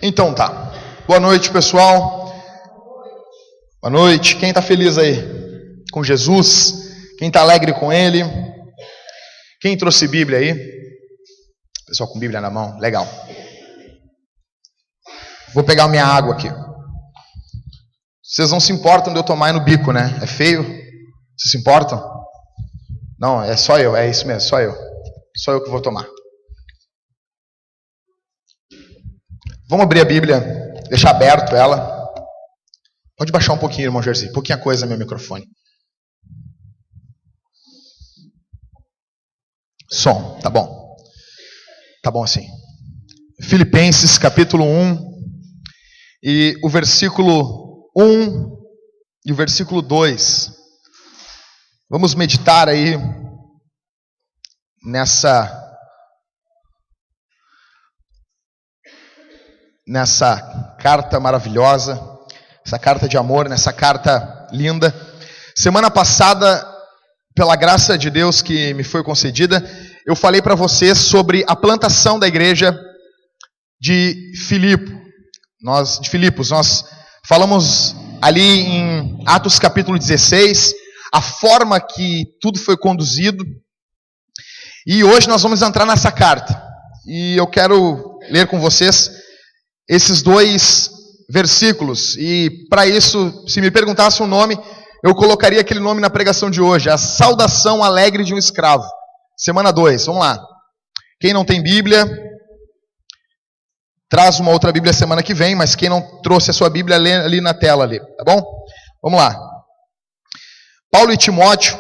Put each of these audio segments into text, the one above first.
Então tá. Boa noite, pessoal. Boa noite. Quem está feliz aí com Jesus? Quem está alegre com Ele? Quem trouxe Bíblia aí? Pessoal com Bíblia na mão. Legal. Vou pegar minha água aqui. Vocês não se importam de eu tomar no bico, né? É feio? Vocês se importam? Não, é só eu. É isso mesmo, só eu. Só eu que vou tomar. Vamos abrir a Bíblia, deixar aberto ela. Pode baixar um pouquinho, irmão Jersey. Pouquinha coisa no meu microfone. Som, tá bom. Tá bom assim. Filipenses capítulo 1 e o versículo 1 e o versículo 2. Vamos meditar aí nessa carta maravilhosa, essa carta de amor, nessa carta linda. Semana passada, pela graça de Deus que me foi concedida, eu falei para vocês sobre a plantação da igreja de Filipos. Nós falamos ali em Atos capítulo 16, a forma que tudo foi conduzido. E hoje nós vamos entrar nessa carta. E eu quero ler com vocês esses dois versículos. E para isso, se me perguntasse um nome, eu colocaria aquele nome na pregação de hoje: a saudação alegre de um escravo. Semana 2, vamos lá. Quem não tem Bíblia, traz uma outra Bíblia semana que vem, mas quem não trouxe a sua Bíblia, lê ali na tela, ali, tá bom? Vamos lá. Paulo e Timóteo,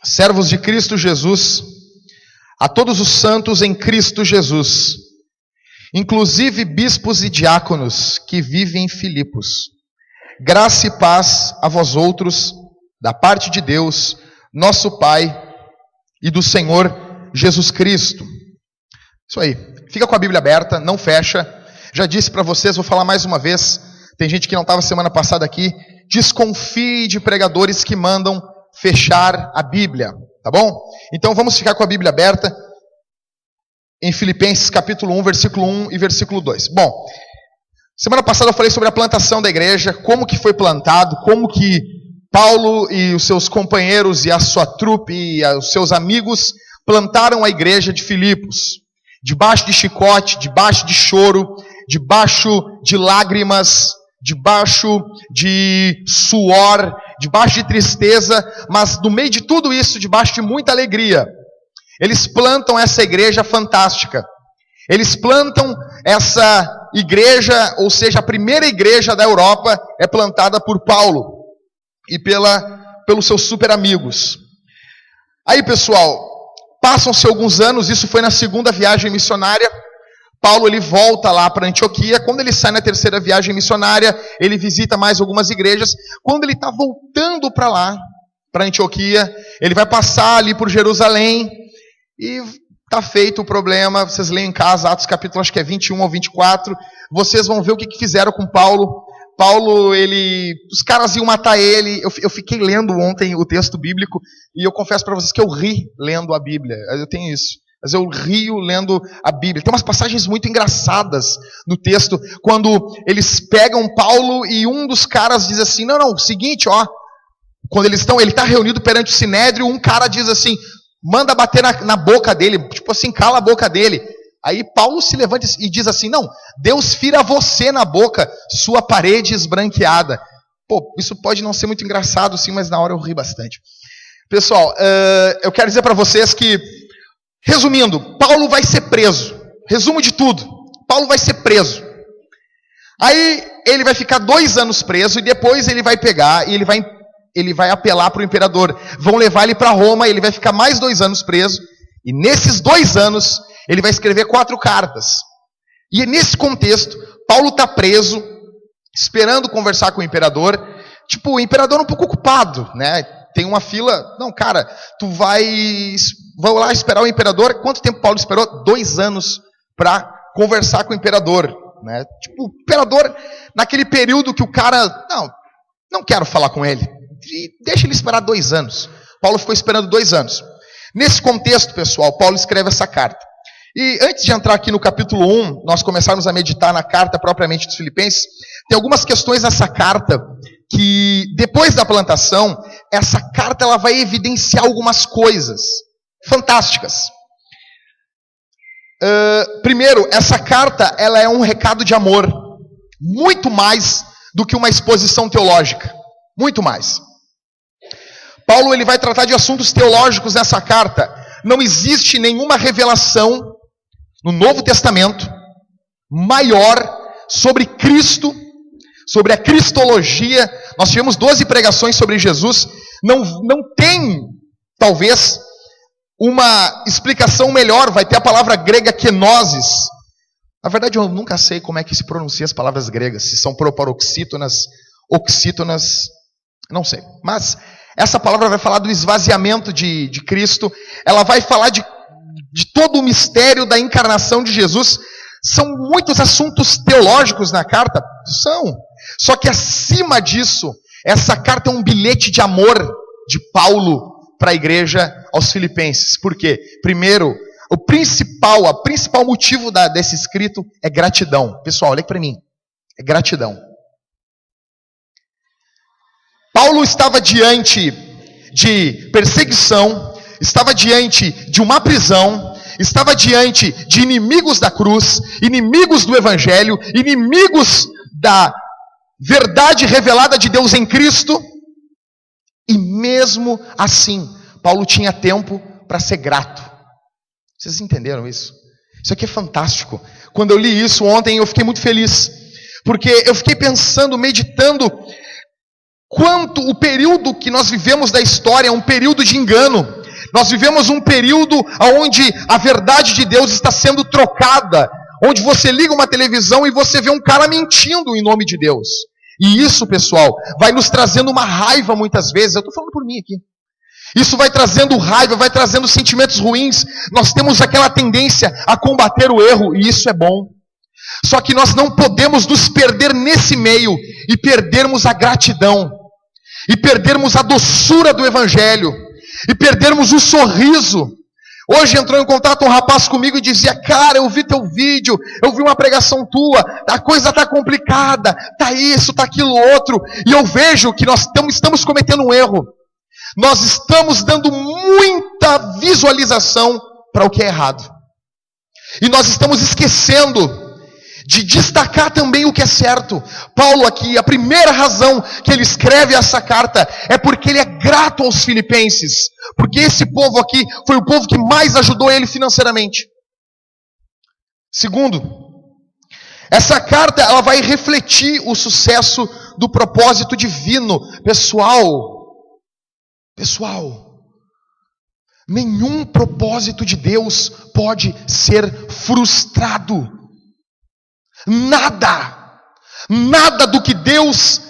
servos de Cristo Jesus, a todos os santos em Cristo Jesus, inclusive bispos e diáconos que vivem em Filipos. Graça e paz a vós outros, da parte de Deus, nosso Pai, e do Senhor Jesus Cristo. Isso aí. Fica com a Bíblia aberta, não fecha. Já disse para vocês, vou falar mais uma vez. Tem gente que não estava semana passada aqui. Desconfie de pregadores que mandam fechar a Bíblia, tá bom? Então vamos ficar com a Bíblia aberta em Filipenses capítulo 1, versículo 1 e versículo 2. Bom, semana passada eu falei sobre a plantação da igreja, como que foi plantado, como que Paulo e os seus companheiros e a sua trupe e os seus amigos plantaram a igreja de Filipos, debaixo de chicote, debaixo de choro, debaixo de lágrimas, debaixo de suor, debaixo de tristeza, mas no meio de tudo isso, debaixo de muita alegria. Eles plantam essa igreja fantástica. Eles plantam essa igreja, ou seja, a primeira igreja da Europa é plantada por Paulo e pelos seus super amigos. Aí, pessoal, passam-se alguns anos, isso foi na segunda viagem missionária. Paulo ele volta lá para Antioquia. Quando ele sai na terceira viagem missionária, ele visita mais algumas igrejas. Quando ele está voltando para lá, para Antioquia, ele vai passar ali por Jerusalém. E está feito o problema. Vocês leem em casa, Atos capítulo, acho que é 21 ou 24. Vocês vão ver o que fizeram com Paulo. Paulo, os caras iam matar ele. Eu fiquei lendo ontem o texto bíblico e eu confesso para vocês que eu ri lendo a Bíblia. Eu tenho isso. Mas eu rio lendo a Bíblia. Tem umas passagens muito engraçadas no texto, quando eles pegam Paulo e um dos caras diz assim, não, seguinte, ó. Quando ele está reunido perante o Sinédrio, um cara diz assim, manda bater na boca dele, tipo assim, cala a boca dele. Aí Paulo se levanta e diz assim, não, Deus fira você na boca, sua parede esbranqueada. Pô, isso pode não ser muito engraçado sim, mas na hora eu ri bastante. Pessoal, eu quero dizer para vocês que, resumindo, Paulo vai ser preso. Resumo de tudo, Paulo vai ser preso. Aí ele vai ficar 2 anos preso e depois ele vai pegar e ele vai apelar para o imperador. Vão levar ele para Roma, ele vai ficar mais 2 anos preso. E nesses 2 anos, ele vai escrever 4 cartas. E nesse contexto, Paulo está preso, esperando conversar com o imperador. Tipo, o imperador um pouco ocupado, né? Tem uma fila. Não, cara, tu vai lá esperar o imperador. Quanto tempo Paulo esperou? 2 anos para conversar com o imperador, né? Tipo, o imperador, naquele período que o cara, não quero falar com ele. E deixa ele esperar 2 anos. Paulo ficou esperando 2 anos. Nesse contexto, pessoal, Paulo escreve essa carta. E antes de entrar aqui no capítulo 1, nós começarmos a meditar na carta propriamente dos Filipenses, tem algumas questões nessa carta que, depois da plantação, essa carta ela vai evidenciar algumas coisas fantásticas. Primeiro, essa carta ela é um recado de amor, muito mais do que uma exposição teológica, muito mais. Paulo ele vai tratar de assuntos teológicos nessa carta. Não existe nenhuma revelação no Novo Testamento maior sobre Cristo, sobre a cristologia. Nós tivemos 12 pregações sobre Jesus. Não tem, talvez, uma explicação melhor. Vai ter a palavra grega kenosis. Na verdade, eu nunca sei como é que se pronuncia as palavras gregas. Se são paroxítonas, oxítonas, não sei. Mas essa palavra vai falar do esvaziamento de Cristo. Ela vai falar de todo o mistério da encarnação de Jesus. São muitos assuntos teológicos na carta. São. Só que acima disso, essa carta é um bilhete de amor de Paulo para a igreja aos Filipenses. Por quê? Primeiro, o principal motivo desse escrito é gratidão. Pessoal, olha aqui para mim. É gratidão. Paulo estava diante de perseguição, estava diante de uma prisão, estava diante de inimigos da cruz, inimigos do evangelho, inimigos da verdade revelada de Deus em Cristo. E mesmo assim, Paulo tinha tempo para ser grato. Vocês entenderam isso? Isso aqui é fantástico. Quando eu li isso ontem, eu fiquei muito feliz. Porque eu fiquei pensando, meditando, quanto o período que nós vivemos da história é um período de engano. Nós vivemos um período onde a verdade de Deus está sendo trocada. Onde você liga uma televisão e você vê um cara mentindo em nome de Deus. E isso, pessoal, vai nos trazendo uma raiva muitas vezes. Eu estou falando por mim aqui. Isso vai trazendo raiva, vai trazendo sentimentos ruins. Nós temos aquela tendência a combater o erro, e isso é bom. Só que nós não podemos nos perder nesse meio e perdermos a gratidão, e perdermos a doçura do evangelho, e perdermos o sorriso. Hoje entrou em contato um rapaz comigo e dizia: cara, eu vi teu vídeo, eu vi uma pregação tua, a coisa está complicada, está isso, está aquilo outro, e eu vejo que nós estamos cometendo um erro. Nós estamos dando muita visualização para o que é errado. E nós estamos esquecendo de destacar também o que é certo. Paulo aqui, a primeira razão que ele escreve essa carta é porque ele é grato aos filipenses. Porque esse povo aqui foi o povo que mais ajudou ele financeiramente. Segundo, essa carta ela vai refletir o sucesso do propósito divino. Pessoal, nenhum propósito de Deus pode ser frustrado. Nada do que Deus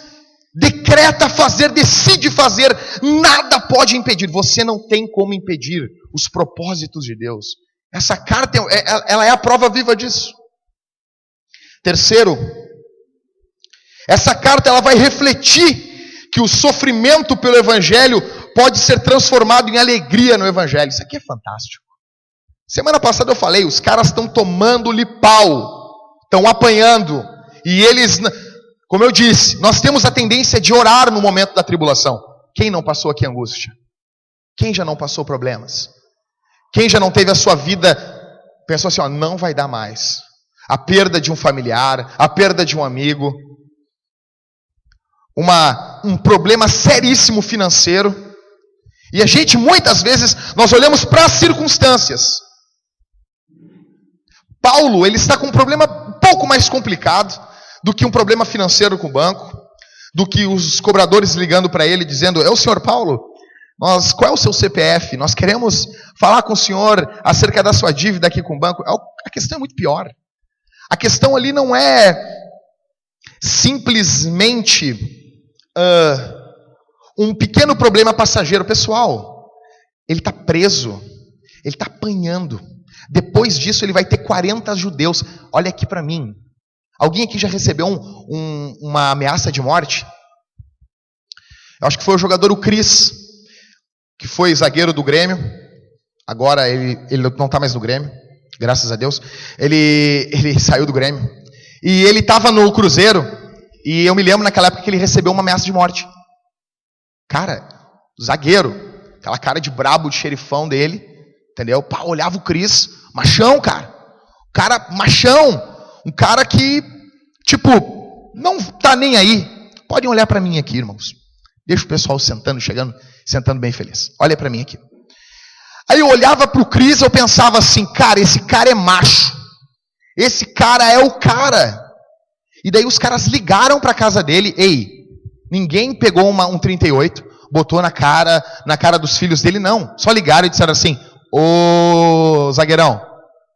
decreta fazer, decide fazer, nada pode impedir. Você não tem como impedir os propósitos de Deus. Essa carta, ela é a prova viva disso. Terceiro, essa carta ela vai refletir que o sofrimento pelo evangelho pode ser transformado em alegria no evangelho. Isso aqui é fantástico. Semana passada eu falei, os caras estão tomando-lhe pau, estão apanhando, e eles, como eu disse, nós temos a tendência de orar no momento da tribulação. Quem não passou aqui angústia? Quem já não passou problemas? Quem já não teve a sua vida, pensou assim, não vai dar mais. A perda de um familiar, a perda de um amigo, um problema seríssimo financeiro. E a gente, muitas vezes, nós olhamos para as circunstâncias. Paulo, ele está com um problema um pouco mais complicado do que um problema financeiro com o banco, do que os cobradores ligando para ele, dizendo, é o senhor Paulo? Qual é o seu CPF? Nós queremos falar com o senhor acerca da sua dívida aqui com o banco. A questão é muito pior. A questão ali não é simplesmente um pequeno problema passageiro. Pessoal, ele está preso, ele está apanhando. Depois disso ele vai ter 40 judeus. Olha aqui para mim. Alguém aqui já recebeu uma ameaça de morte? Eu acho que foi o jogador, o Cris, que foi zagueiro do Grêmio. Agora ele não está mais no Grêmio. graças a Deus. Ele saiu do Grêmio. E ele estava no Cruzeiro. E eu me lembro naquela época que ele recebeu uma ameaça de morte. Cara, zagueiro, aquela cara de brabo, de xerifão dele, entendeu? Pá, olhava o Cris, machão, cara. Cara, machão. Um cara que, tipo, não tá nem aí. Podem olhar para mim aqui, irmãos. Deixa o pessoal sentando bem feliz. Olha para mim aqui. Aí eu olhava pro Cris e eu pensava assim, cara, esse cara é macho. Esse cara é o cara. E daí os caras ligaram pra casa dele. Ei, ninguém pegou um 38, botou na cara dos filhos dele, não. Só ligaram e disseram assim, ô zagueirão,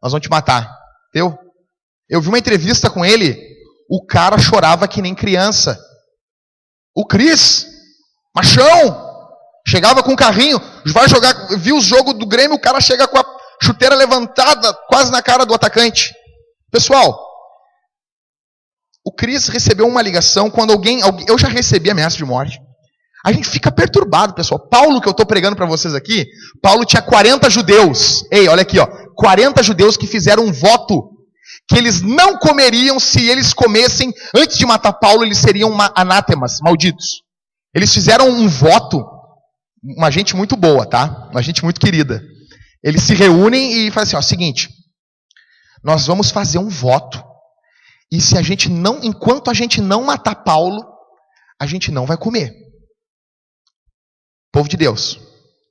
nós vamos te matar. Entendeu? Eu vi uma entrevista com ele, o cara chorava que nem criança. O Cris, machão, chegava com o carrinho, vai jogar, viu o jogo do Grêmio, o cara chega com a chuteira levantada, quase na cara do atacante. Pessoal, o Cris recebeu uma ligação quando alguém, eu já recebi ameaça de morte. A gente fica perturbado, pessoal. Paulo, que eu estou pregando para vocês aqui, Paulo tinha 40 judeus. Ei, olha aqui, ó, 40 judeus que fizeram um voto que eles não comeriam, se eles comessem, antes de matar Paulo, eles seriam anátemas, malditos. Eles fizeram um voto, uma gente muito boa, tá? Uma gente muito querida. Eles se reúnem e fazem assim, ó, seguinte, nós vamos fazer um voto, e se a gente não, enquanto a gente não matar Paulo, a gente não vai comer. Povo de Deus,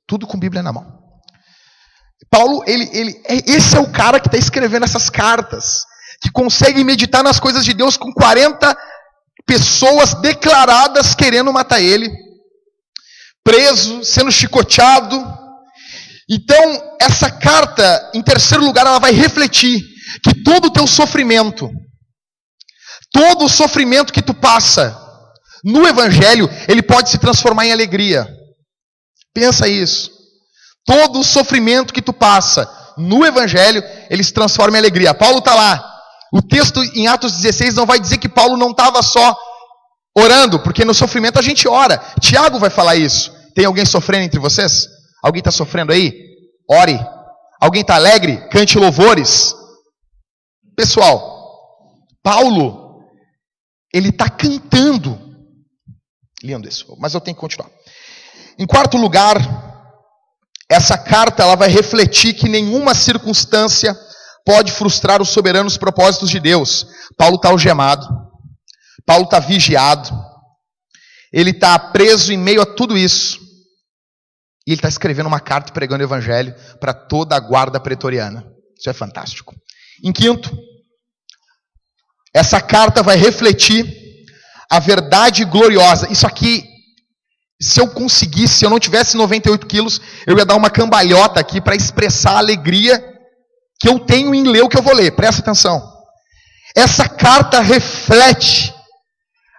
tudo com Bíblia na mão. Paulo, esse é o cara que está escrevendo essas cartas, que consegue meditar nas coisas de Deus com 40 pessoas declaradas querendo matar ele, preso, sendo chicoteado. Então, essa carta, em terceiro lugar, ela vai refletir que todo o teu sofrimento, todo o sofrimento que tu passa no Evangelho, ele pode se transformar em alegria. Pensa isso. Todo o sofrimento que tu passa no Evangelho, ele se transforma em alegria. Paulo está lá. O texto em Atos 16 não vai dizer que Paulo não estava só orando, porque no sofrimento a gente ora. Tiago vai falar isso. Tem alguém sofrendo entre vocês? Alguém está sofrendo aí? Ore. Alguém está alegre? Cante louvores. Pessoal, Paulo, ele está cantando. Lindo isso, mas eu tenho que continuar. Em quarto lugar, essa carta ela vai refletir que nenhuma circunstância pode frustrar os soberanos propósitos de Deus. Paulo está algemado, Paulo está vigiado, ele está preso em meio a tudo isso. E ele está escrevendo uma carta pregando o Evangelho para toda a guarda pretoriana. Isso é fantástico. Em quinto, essa carta vai refletir a verdade gloriosa. Isso aqui, se eu conseguisse, se eu não tivesse 98 quilos, eu ia dar uma cambalhota aqui para expressar a alegria que eu tenho em ler o que eu vou ler. Presta atenção. Essa carta reflete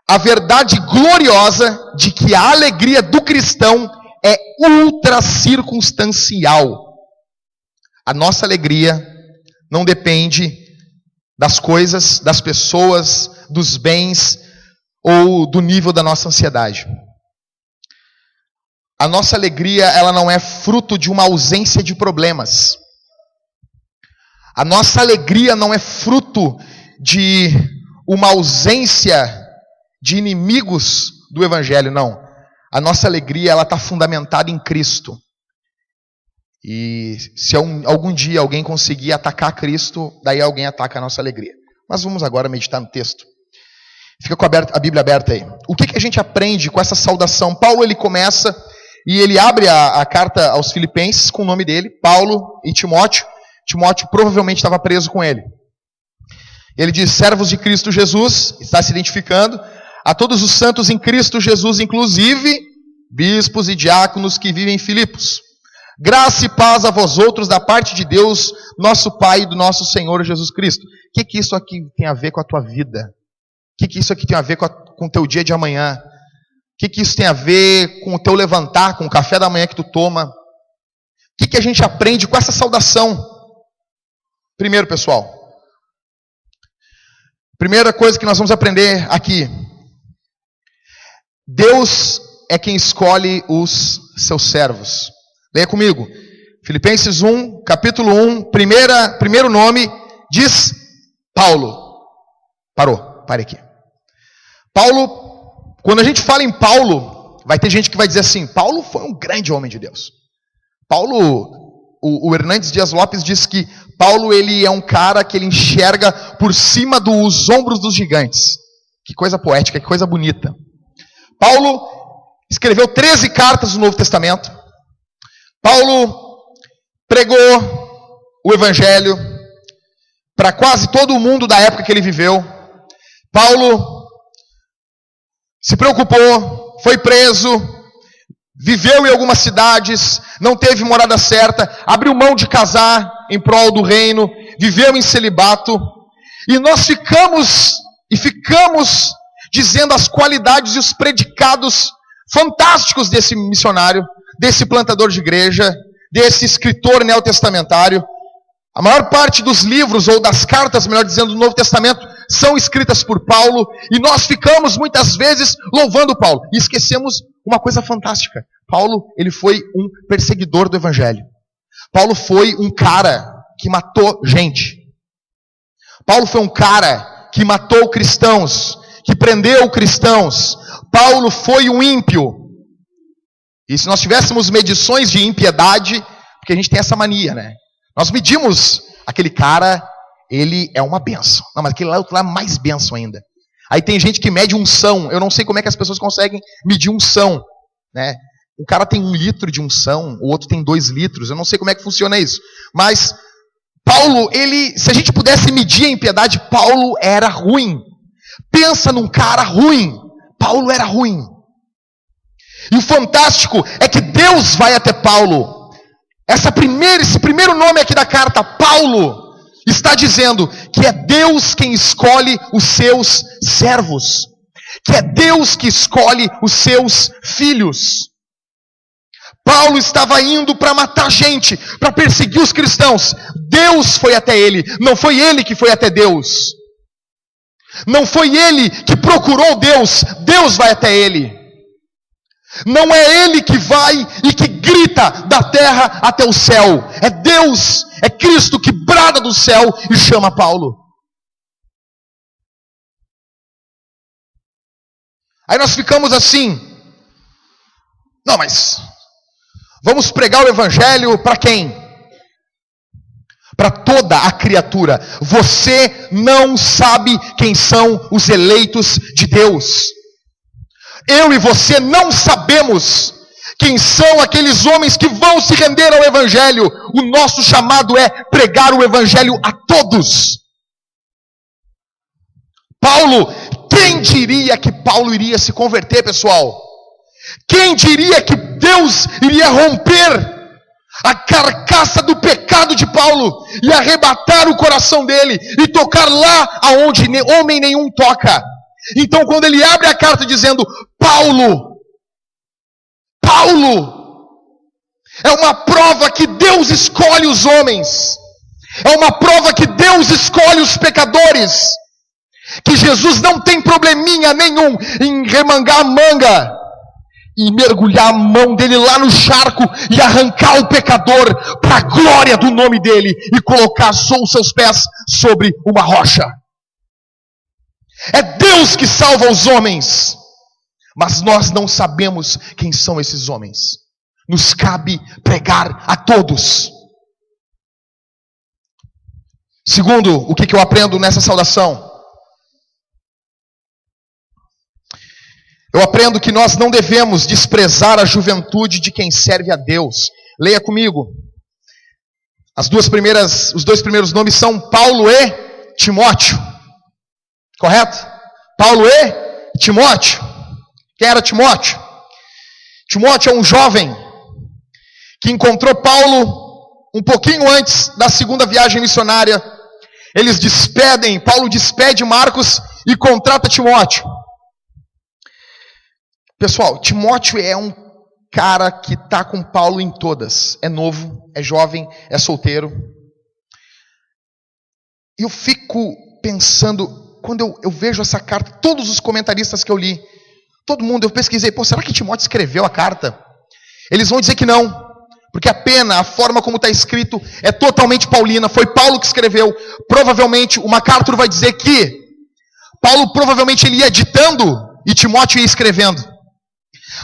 a verdade gloriosa de que a alegria do cristão é ultra circunstancial. A nossa alegria não depende das coisas, das pessoas, dos bens ou do nível da nossa ansiedade. A nossa alegria, ela não é fruto de uma ausência de problemas. A nossa alegria não é fruto de uma ausência de inimigos do Evangelho, não. A nossa alegria, ela está fundamentada em Cristo. E se algum dia alguém conseguir atacar Cristo, daí alguém ataca a nossa alegria. Mas vamos agora meditar no texto. Fica com a Bíblia aberta aí. O que a gente aprende com essa saudação? Paulo, ele começa e ele abre a carta aos Filipenses com o nome dele, Paulo e Timóteo. Timóteo provavelmente estava preso com ele. Ele diz, servos de Cristo Jesus, está se identificando, a todos os santos em Cristo Jesus, inclusive bispos e diáconos que vivem em Filipos. Graça e paz a vós outros da parte de Deus, nosso Pai e do nosso Senhor Jesus Cristo. O que isso aqui tem a ver com a tua vida? O que isso aqui tem a ver com o teu dia de amanhã? O que isso tem a ver com o teu levantar, com o café da manhã que tu toma? O que a gente aprende com essa saudação? Primeiro, pessoal, primeira coisa que nós vamos aprender aqui. Deus é quem escolhe os seus servos. Leia comigo. Filipenses 1, capítulo 1, primeiro nome, diz Paulo. Pare aqui. Paulo, quando a gente fala em Paulo, vai ter gente que vai dizer assim, Paulo foi um grande homem de Deus. Paulo, o Hernandes Dias Lopes diz que Paulo, ele é um cara que ele enxerga por cima dos ombros dos gigantes. Que coisa poética, que coisa bonita. Paulo escreveu 13 cartas do Novo Testamento. Paulo pregou o Evangelho para quase todo o mundo da época que ele viveu. Paulo se preocupou, foi preso, viveu em algumas cidades, não teve morada certa, abriu mão de casar em prol do reino, viveu em celibato. E nós ficamos dizendo as qualidades e os predicados fantásticos desse missionário, desse plantador de igreja, desse escritor neotestamentário. A maior parte dos livros, ou das cartas, melhor dizendo, do Novo Testamento, são escritas por Paulo, e nós ficamos muitas vezes louvando Paulo, e esquecemos uma coisa fantástica. Paulo, ele foi um perseguidor do Evangelho. Paulo foi um cara que matou gente. Paulo foi um cara que matou cristãos, que prendeu cristãos. Paulo foi um ímpio. E se nós tivéssemos medições de impiedade, porque a gente tem essa mania, né? Nós medimos aquele cara, ele é uma bênção. Não, mas aquele lá é mais bênção ainda. Aí tem gente que mede unção. Eu não sei como é que as pessoas conseguem medir unção, né? O cara tem 1 litro de unção, o outro tem 2 litros. Eu não sei como é que funciona isso. Mas Paulo, se a gente pudesse medir a impiedade, Paulo era ruim. Pensa num cara ruim. Paulo era ruim. E o fantástico é que Deus vai até Paulo. Esse primeiro nome aqui da carta, Paulo, está dizendo que é Deus quem escolhe os seus servos. Que é Deus que escolhe os seus filhos. Paulo estava indo para matar gente, para perseguir os cristãos. Deus foi até ele, não foi ele que foi até Deus. Não foi ele que procurou Deus, Deus vai até ele. Não é ele que vai e que grita da terra até o céu. É Deus, é Cristo que brada do céu e chama Paulo. Aí nós ficamos assim, não, mas vamos pregar o Evangelho para quem? Para toda a criatura. Você não sabe quem são os eleitos de Deus. Eu e você não sabemos quem são aqueles homens que vão se render ao Evangelho. O nosso chamado é pregar o Evangelho a todos. Paulo, quem diria que Paulo iria se converter, pessoal? Quem diria que Deus iria romper a carcaça do pecado de Paulo e arrebatar o coração dele e tocar lá aonde homem nenhum toca? Então, quando ele abre a carta dizendo Paulo, é uma prova que Deus escolhe os homens, é uma prova que Deus escolhe os pecadores, que Jesus não tem probleminha nenhum em remangar a manga e mergulhar a mão dele lá no charco e arrancar o pecador para a glória do nome dele e colocar os seus pés sobre uma rocha. É Deus que salva os homens, mas nós não sabemos quem são esses homens. Nos cabe pregar a todos. Segundo, o que eu aprendo nessa saudação? Eu aprendo que nós não devemos desprezar a juventude de quem serve a Deus. Leia comigo. Os dois primeiros nomes são Paulo e Timóteo. Correto? Paulo e Timóteo. Quem era Timóteo? Timóteo é um jovem que encontrou Paulo um pouquinho antes da segunda viagem missionária. Paulo despede Marcos e contrata Timóteo. Pessoal, Timóteo é um cara que está com Paulo em todas. É novo, é jovem, é solteiro. E eu fico pensando, quando eu vejo essa carta, todos os comentaristas que eu li, todo mundo, eu pesquisei, será que Timóteo escreveu a carta? Eles vão dizer que não, Porque a pena, a forma como está escrito, é totalmente paulina. Foi Paulo que escreveu. Provavelmente, o MacArthur vai dizer que Paulo provavelmente ele ia ditando e Timóteo ia escrevendo.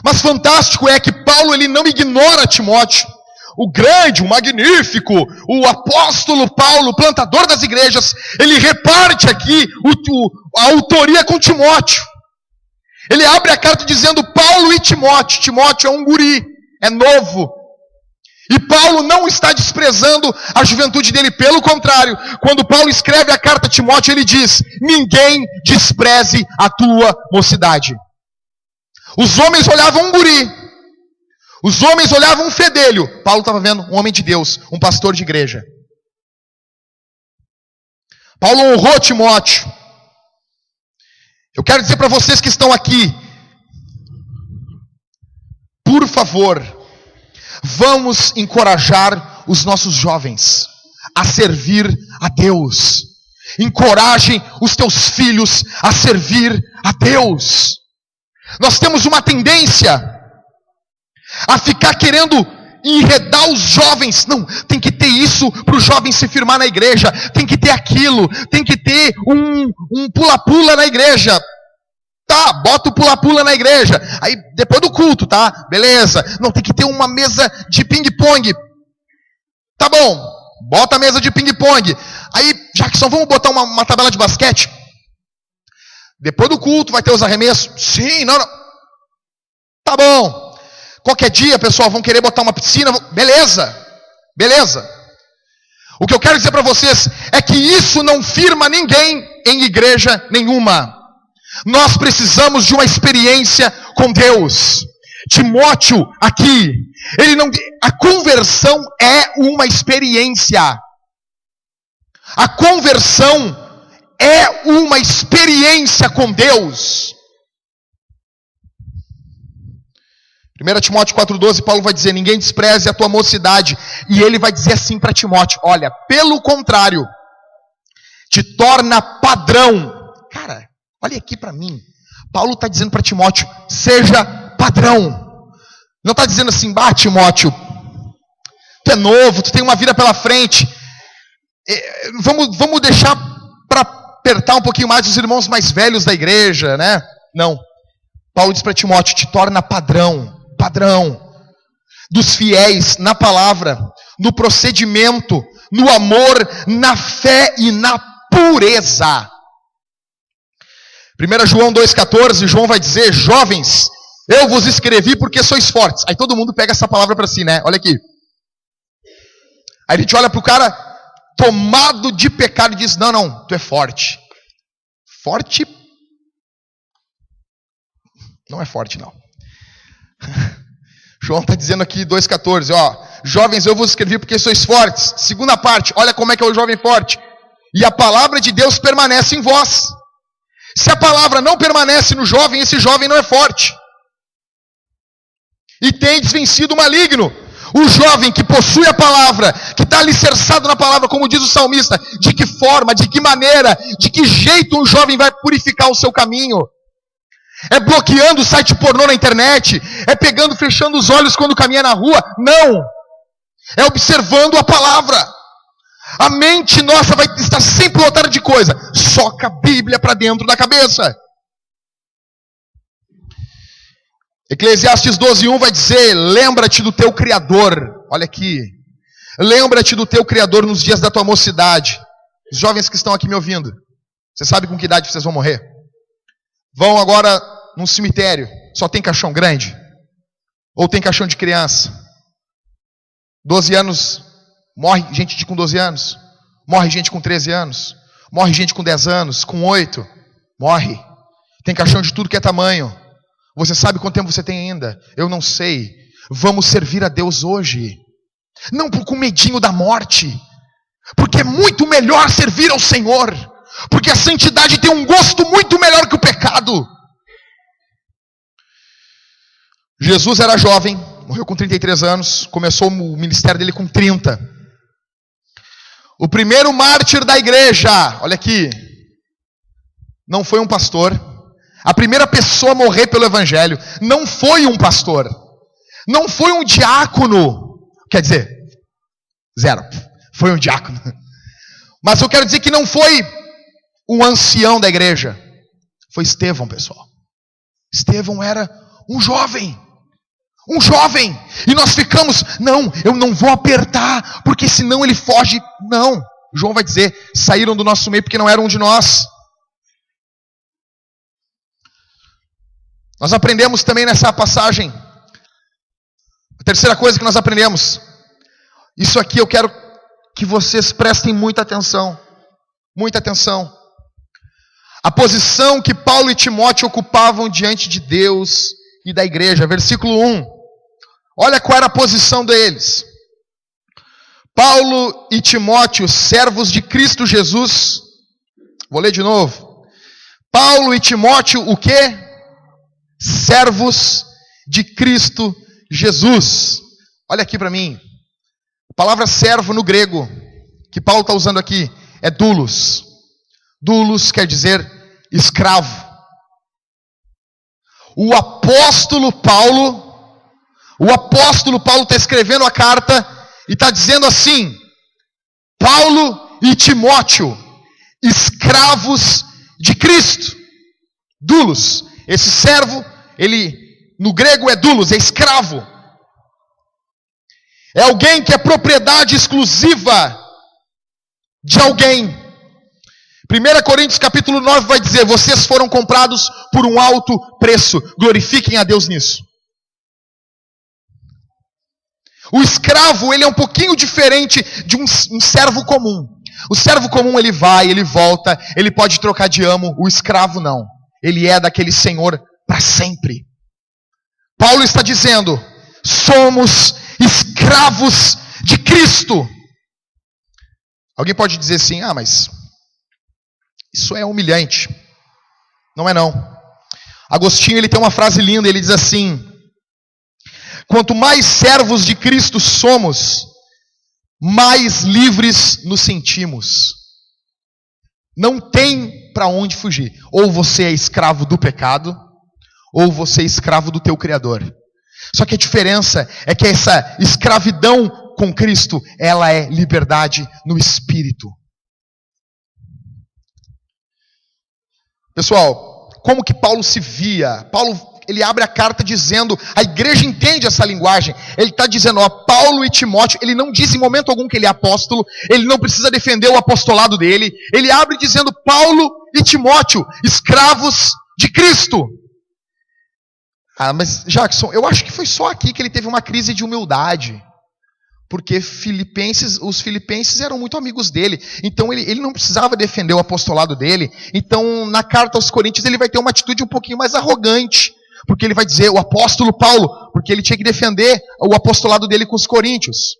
Mas fantástico é que Paulo ele não ignora Timóteo. O grande, o magnífico, o apóstolo Paulo, plantador das igrejas, ele reparte aqui a autoria com Timóteo. Ele abre a carta dizendo Paulo e Timóteo. Timóteo é um guri, é novo. E Paulo não está desprezando a juventude dele, pelo contrário, quando Paulo escreve a carta a Timóteo, ele diz: ninguém despreze a tua mocidade. Os homens olhavam um guri, os homens olhavam um fedelho. Paulo estava vendo um homem de Deus, um pastor de igreja. Paulo honrou Timóteo. Eu quero dizer para vocês que estão aqui, por favor, vamos encorajar os nossos jovens a servir a Deus. Encorajem os teus filhos a servir a Deus. Nós temos uma tendência a ficar querendo enredar os jovens. Não, tem que ter isso para o jovem se firmar na igreja. Tem que ter aquilo. Tem que ter um pula-pula na igreja. Tá, bota o pula-pula na igreja. Aí, depois do culto, tá? Beleza. Não, tem que ter uma mesa de ping-pong. Tá bom, bota a mesa de ping-pong. Aí, Jackson, vamos botar uma tabela de basquete? Depois do culto vai ter os arremessos? Sim, não. Tá bom. Qualquer dia, pessoal, vão querer botar uma piscina? Beleza. Beleza. O que eu quero dizer para vocês é que isso não firma ninguém em igreja nenhuma. Nós precisamos de uma experiência com Deus. Timóteo aqui, a conversão é uma experiência. A conversão é uma experiência com Deus. 1 Timóteo 4,12, Paulo vai dizer: ninguém despreze a tua mocidade. E ele vai dizer assim para Timóteo: olha, pelo contrário, te torna padrão. Cara, olha aqui para mim. Paulo está dizendo para Timóteo: seja padrão. Não está dizendo assim: Timóteo, tu é novo, tu tem uma vida pela frente. Vamos deixar para apertar um pouquinho mais os irmãos mais velhos da igreja, né? Não. Paulo diz para Timóteo: te torna padrão dos fiéis na palavra, no procedimento, no amor, na fé e na pureza. 1 João 2,14, João vai dizer: jovens, eu vos escrevi porque sois fortes. Aí todo mundo pega essa palavra para si, né? Olha aqui. Aí a gente olha para o cara tomado de pecado e diz: não, tu é forte. Forte? Não é forte, não. João está dizendo aqui 2,14, jovens, eu vos escrevi porque sois fortes. Segunda parte, olha como é que é o jovem forte. E a palavra de Deus permanece em vós. Se a palavra não permanece no jovem, esse jovem não é forte. E tendes vencido o maligno. O jovem que possui a palavra, que está alicerçado na palavra, como diz o salmista, de que forma, de que maneira, de que jeito um jovem vai purificar o seu caminho? É bloqueando o site pornô na internet? É pegando, fechando os olhos quando caminha na rua? Não! É observando a palavra. A mente nossa vai estar sempre lotada de coisa. Soca a Bíblia para dentro da cabeça. Eclesiastes 12:1 vai dizer: lembra-te do teu Criador. Olha aqui. Lembra-te do teu Criador nos dias da tua mocidade. Os jovens que estão aqui me ouvindo, você sabe com que idade vocês vão morrer? Vão agora num cemitério. Só tem caixão grande? Ou tem caixão de criança? 12 anos, morre gente com 12 anos. Morre gente com 13 anos. Morre gente com 10 anos, com 8. Morre. Tem caixão de tudo que é tamanho. Você sabe quanto tempo você tem ainda? Eu não sei. Vamos servir a Deus hoje. Não com medinho da morte. Porque é muito melhor servir ao Senhor. Porque a santidade tem um gosto muito melhor que o pecado. Jesus era jovem, morreu com 33 anos, começou o ministério dele com 30. O primeiro mártir da igreja, olha aqui, não foi um pastor. A primeira pessoa a morrer pelo evangelho não foi um pastor. Não foi um diácono. Quer dizer, 0. Foi um diácono. Mas eu quero dizer que não foi um ancião da igreja. Foi Estevão, pessoal. Estevão era um jovem. Um jovem. E nós ficamos, não, eu não vou apertar, porque senão ele foge. Não. João vai dizer, saíram do nosso meio porque não eram de nós. Nós aprendemos também nessa passagem. A terceira coisa que nós aprendemos. Isso aqui eu quero que vocês prestem muita atenção. Muita atenção. A posição que Paulo e Timóteo ocupavam diante de Deus e da igreja. Versículo 1. Olha qual era a posição deles. Paulo e Timóteo, servos de Cristo Jesus. Vou ler de novo. Paulo e Timóteo, o quê? Servos de Cristo Jesus. Olha aqui para mim. A palavra servo no grego, que Paulo está usando aqui, é doulos. Doulos quer dizer escravo. O apóstolo Paulo está escrevendo a carta e está dizendo assim: Paulo e Timóteo, escravos de Cristo. Doulos. Esse servo, ele no grego é doulos, é escravo. É alguém que é propriedade exclusiva de alguém. 1 Coríntios capítulo 9 vai dizer: vocês foram comprados por um alto preço. Glorifiquem a Deus nisso. O escravo, ele é um pouquinho diferente de um servo comum. O servo comum, ele vai, ele volta, ele pode trocar de amo. O escravo não. Ele é daquele senhor para sempre. Paulo está dizendo: somos escravos de Cristo. Alguém pode dizer assim: ah, mas isso é humilhante. Não é não. Agostinho, ele tem uma frase linda, ele diz assim: quanto mais servos de Cristo somos, mais livres nos sentimos. Não tem para onde fugir. Ou você é escravo do pecado, ou você é escravo do teu Criador. Só que a diferença é que essa escravidão com Cristo, ela é liberdade no Espírito. Pessoal, como que Paulo se via? Paulo, ele abre a carta dizendo, a igreja entende essa linguagem. Ele está dizendo, ó, Paulo e Timóteo, ele não diz em momento algum que ele é apóstolo, ele não precisa defender o apostolado dele. Ele abre dizendo, Paulo e Timóteo, escravos de Cristo. Ah, mas Jackson, eu acho que foi só aqui que ele teve uma crise de humildade. Porque os filipenses eram muito amigos dele. Então ele não precisava defender o apostolado dele. Então na carta aos Coríntios ele vai ter uma atitude um pouquinho mais arrogante. Porque ele vai dizer, o apóstolo Paulo, porque ele tinha que defender o apostolado dele com os coríntios.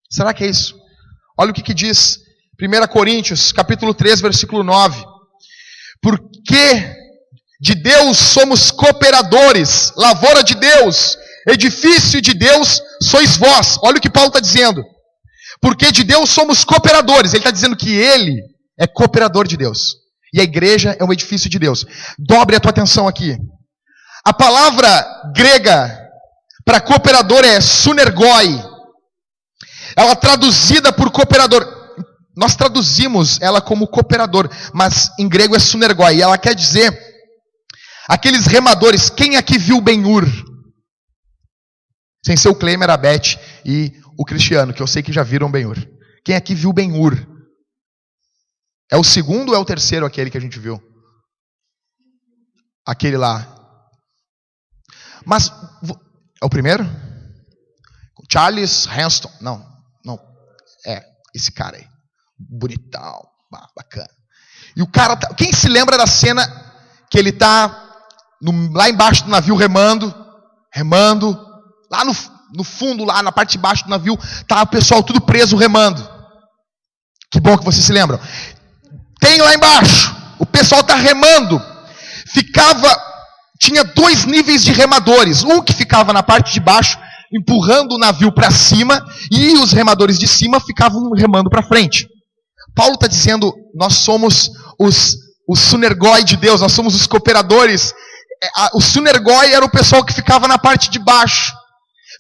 Será que é isso? Olha o que diz 1 Coríntios, capítulo 3, versículo 9. Porque de Deus somos cooperadores, lavoura de Deus, edifício de Deus sois vós. Olha o que Paulo está dizendo. Porque de Deus somos cooperadores. Ele está dizendo que ele é cooperador de Deus. E a igreja é um edifício de Deus. Dobre a tua atenção aqui. A palavra grega para cooperador é sunergoi. Ela traduzida por cooperador. Nós traduzimos ela como cooperador, mas em grego é sunergoi. E ela quer dizer aqueles remadores. Quem aqui viu Ben-Hur? Sem ser o Cleimer, a Beth e o Cristiano, que eu sei que já viram Ben-Hur. Quem aqui viu Ben-Hur? É o segundo ou é o terceiro aquele que a gente viu? Aquele lá. Mas, é o primeiro? Charles Heston. Não. É, esse cara aí. Bonitão, bacana. E o cara, quem se lembra da cena que ele tá lá embaixo do navio remando, lá no fundo, lá na parte de baixo do navio, tá o pessoal tudo preso remando. Que bom que vocês se lembram. Tem lá embaixo, o pessoal tá remando. Tinha 2 níveis de remadores. Um que ficava na parte de baixo, empurrando o navio para cima, e os remadores de cima ficavam remando para frente. Paulo está dizendo, nós somos os sunergoi de Deus, nós somos os cooperadores. O sunergoi era o pessoal que ficava na parte de baixo.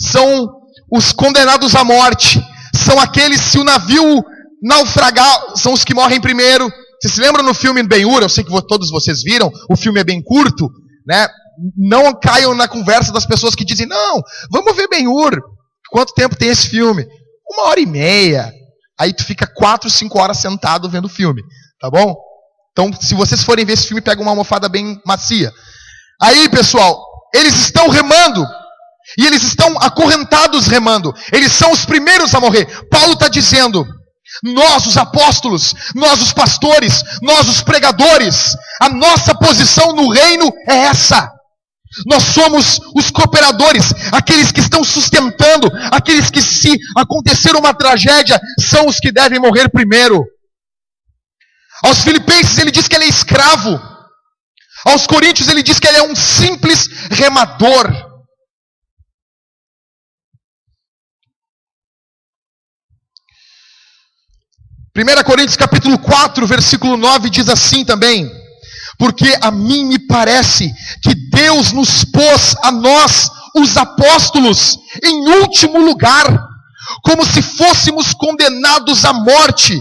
São os condenados à morte são aqueles, se o navio naufragar, são os que morrem primeiro. Vocês se lembram no filme Ben-Hur? Eu sei que todos vocês viram, o filme é bem curto, né? Não caiam na conversa das pessoas que dizem, não, vamos ver Ben-Hur. Quanto tempo tem esse filme? 1h30. Aí tu fica 4, 5 horas sentado vendo o filme, tá bom? Então, se vocês forem ver esse filme, pega uma almofada bem macia. Aí, pessoal, eles estão remando. E eles estão acorrentados remando. Eles são os primeiros a morrer. Paulo está dizendo, nós os apóstolos, nós os pastores, nós os pregadores, a nossa posição no reino é essa. Nós somos os cooperadores, aqueles que estão sustentando, aqueles que, se acontecer uma tragédia, são os que devem morrer primeiro. Aos Filipenses ele diz que ele é escravo. Aos Coríntios ele diz que ele é um simples remador. 1 Coríntios capítulo 4, versículo 9 diz assim também: porque a mim me parece que Deus nos pôs a nós, os apóstolos, em último lugar, como se fôssemos condenados à morte,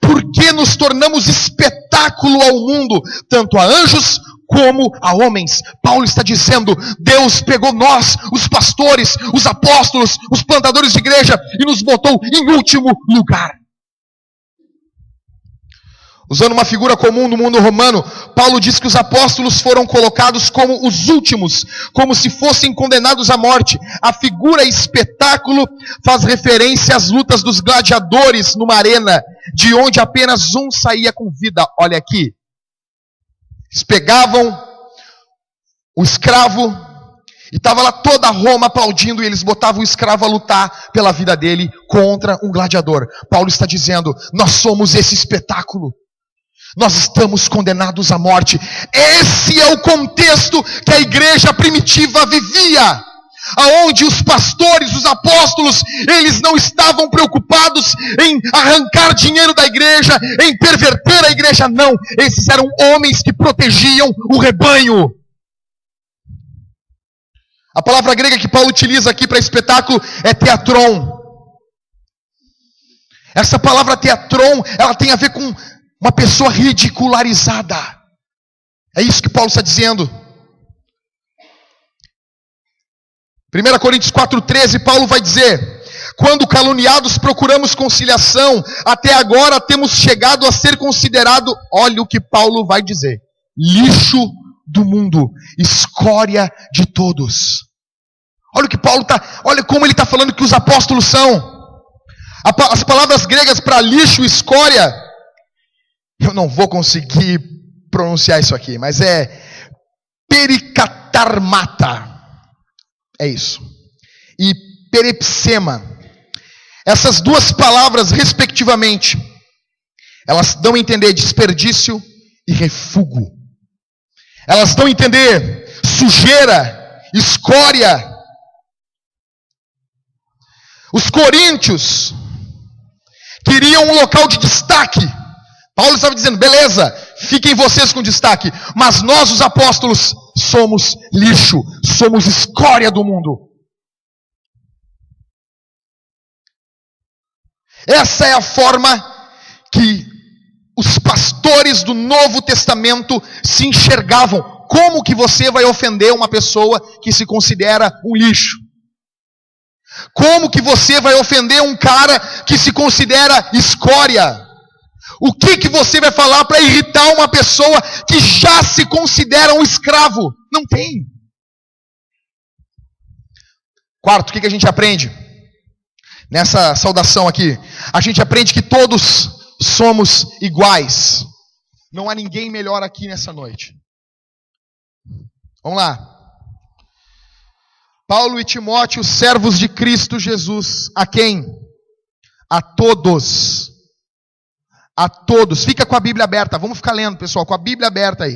porque nos tornamos espetáculo ao mundo, tanto a anjos como a homens. Paulo está dizendo, Deus pegou nós, os pastores, os apóstolos, os plantadores de igreja, e nos botou em último lugar. Usando uma figura comum no mundo romano, Paulo diz que os apóstolos foram colocados como os últimos, como se fossem condenados à morte. A figura espetáculo faz referência às lutas dos gladiadores numa arena, de onde apenas um saía com vida. Olha aqui. Eles pegavam o escravo, e estava lá toda Roma aplaudindo, e eles botavam o escravo a lutar pela vida dele contra um gladiador. Paulo está dizendo, nós somos esse espetáculo. Nós estamos condenados à morte. Esse é o contexto que a igreja primitiva vivia. Aonde os pastores, os apóstolos, eles não estavam preocupados em arrancar dinheiro da igreja, em perverter a igreja, não. Esses eram homens que protegiam o rebanho. A palavra grega que Paulo utiliza aqui para espetáculo é teatron. Essa palavra teatron, ela tem a ver com uma pessoa ridicularizada. É isso que Paulo está dizendo. 1 Coríntios 4,13, Paulo vai dizer, quando caluniados procuramos conciliação, até agora temos chegado a ser considerado, olha o que Paulo vai dizer, lixo do mundo, escória de todos. Olha o que Paulo está, olha como ele está falando que os apóstolos são. As palavras gregas para lixo, escória, eu não vou conseguir pronunciar isso aqui, mas é pericatarmata. É isso. E peripsema. Essas duas palavras, respectivamente, elas dão a entender desperdício e refúgio. Elas dão a entender sujeira, escória. Os coríntios queriam um local de destaque. Paulo estava dizendo, beleza, fiquem vocês com destaque, mas nós, os apóstolos, somos lixo, somos escória do mundo. Essa é a forma que os pastores do Novo Testamento se enxergavam. Como que você vai ofender uma pessoa que se considera um lixo? Como que você vai ofender um cara que se considera escória? O que você vai falar para irritar uma pessoa que já se considera um escravo? Não tem. Quarto, o que a gente aprende? Nessa saudação aqui. A gente aprende que todos somos iguais. Não há ninguém melhor aqui nessa noite. Vamos lá. Paulo e Timóteo, servos de Cristo Jesus. A quem? A todos. A todos. Fica com a Bíblia aberta. Vamos ficar lendo, pessoal, com a Bíblia aberta aí.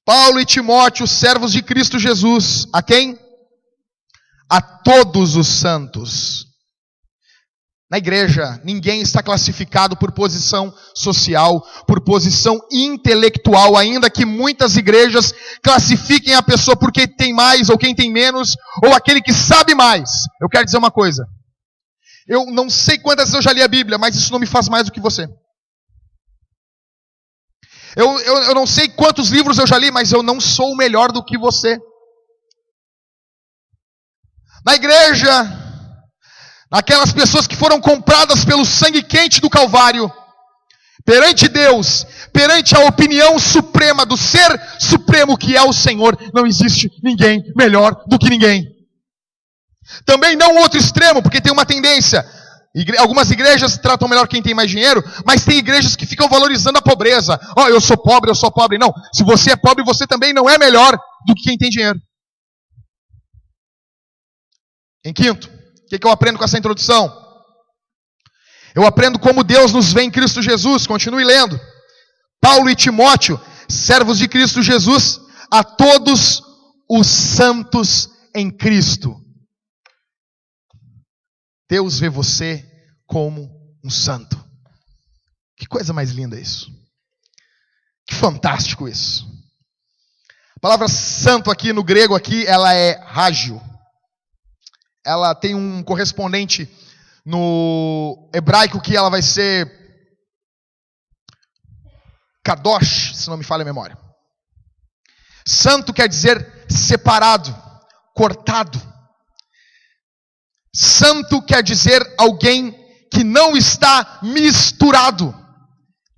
Paulo e Timóteo, servos de Cristo Jesus. A quem? A todos os santos. Na igreja, ninguém está classificado por posição social, por posição intelectual, ainda que muitas igrejas classifiquem a pessoa por quem tem mais ou quem tem menos, ou aquele que sabe mais. Eu quero dizer uma coisa. Eu não sei quantas vezes eu já li a Bíblia, mas isso não me faz mais do que você. Eu não sei quantos livros eu já li, mas eu não sou melhor do que você. Na igreja, aquelas pessoas que foram compradas pelo sangue quente do Calvário, perante Deus, perante a opinião suprema do ser supremo que é o Senhor, não existe ninguém melhor do que ninguém. Também não o outro extremo, porque tem uma tendência. Algumas igrejas tratam melhor quem tem mais dinheiro, mas tem igrejas que ficam valorizando a pobreza. Eu sou pobre, eu sou pobre. Não, se você é pobre, você também não é melhor do que quem tem dinheiro. Em quinto, o que eu aprendo com essa introdução? Eu aprendo como Deus nos vê em Cristo Jesus. Continue lendo. Paulo e Timóteo, servos de Cristo Jesus, a todos os santos em Cristo. Deus vê você como um santo. Que coisa mais linda isso. Que fantástico isso. A palavra santo aqui no grego aqui, ela é hagio. Ela tem um correspondente no hebraico que ela vai ser kadosh, se não me falha a memória. Santo quer dizer separado, cortado. Santo quer dizer alguém que não está misturado.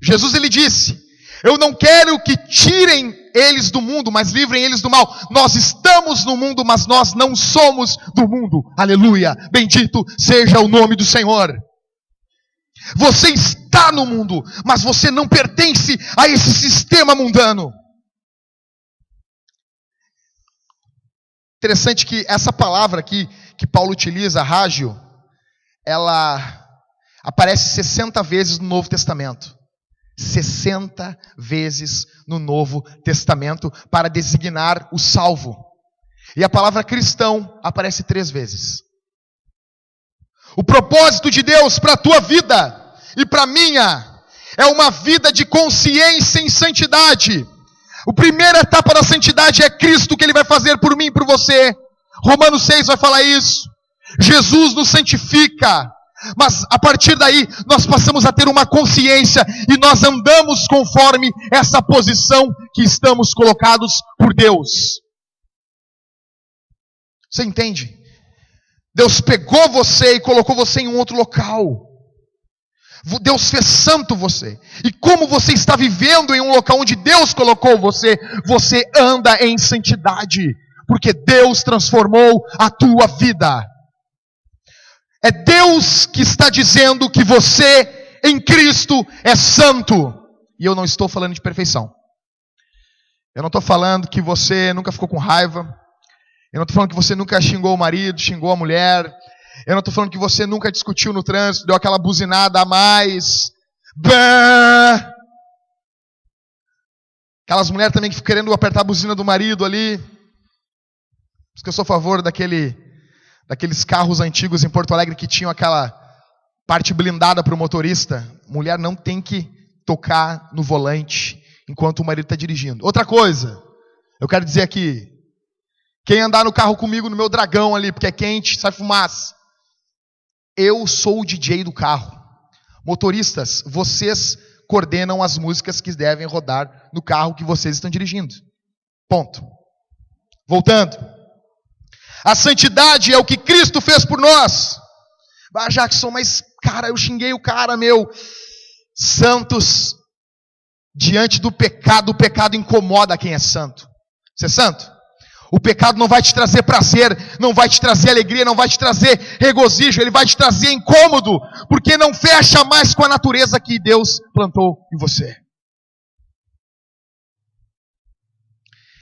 Jesus ele disse: eu não quero que tirem eles do mundo, mas livrem eles do mal. Nós estamos no mundo, mas nós não somos do mundo. Aleluia, bendito seja o nome do Senhor. Você está no mundo, mas você não pertence a esse sistema mundano. Interessante que essa palavra aqui que Paulo utiliza, hagio, ela aparece 60 vezes no Novo Testamento. 60 vezes no Novo Testamento para designar o salvo. E a palavra cristão aparece 3 vezes. O propósito de Deus para a tua vida e para a minha é uma vida de consciência em santidade. A primeira etapa da santidade é Cristo, que Ele vai fazer por mim e por você. Romanos 6 vai falar isso. Jesus nos santifica. Mas a partir daí nós passamos a ter uma consciência e nós andamos conforme essa posição que estamos colocados por Deus. Você entende? Deus pegou você e colocou você em um outro local. Deus fez santo você. E como você está vivendo em um local onde Deus colocou você, você anda em santidade. Porque Deus transformou a tua vida. É Deus que está dizendo que você em Cristo é santo. E eu não estou falando de perfeição. Eu não estou falando que você nunca ficou com raiva. Eu não estou falando que você nunca xingou o marido, xingou a mulher. Eu não estou falando que você nunca discutiu no trânsito, deu aquela buzinada a mais. Bah! Aquelas mulheres também que ficam querendo apertar a buzina do marido ali. Por isso que eu sou a favor daqueles carros antigos em Porto Alegre que tinham aquela parte blindada para o motorista. Mulher não tem que tocar no volante enquanto o marido está dirigindo. Outra coisa, eu quero dizer aqui, quem andar no carro comigo no meu dragão ali, porque é quente, sai fumaça. Eu sou o DJ do carro. Motoristas, vocês coordenam as músicas que devem rodar no carro que vocês estão dirigindo. Ponto. Voltando. A santidade é o que Cristo fez por nós. Ah, Jackson, mas cara, eu xinguei o cara, meu. Santos, diante do pecado, o pecado incomoda quem é santo. Você é santo? O pecado não vai te trazer prazer, não vai te trazer alegria, não vai te trazer regozijo, ele vai te trazer incômodo, porque não fecha mais com a natureza que Deus plantou em você.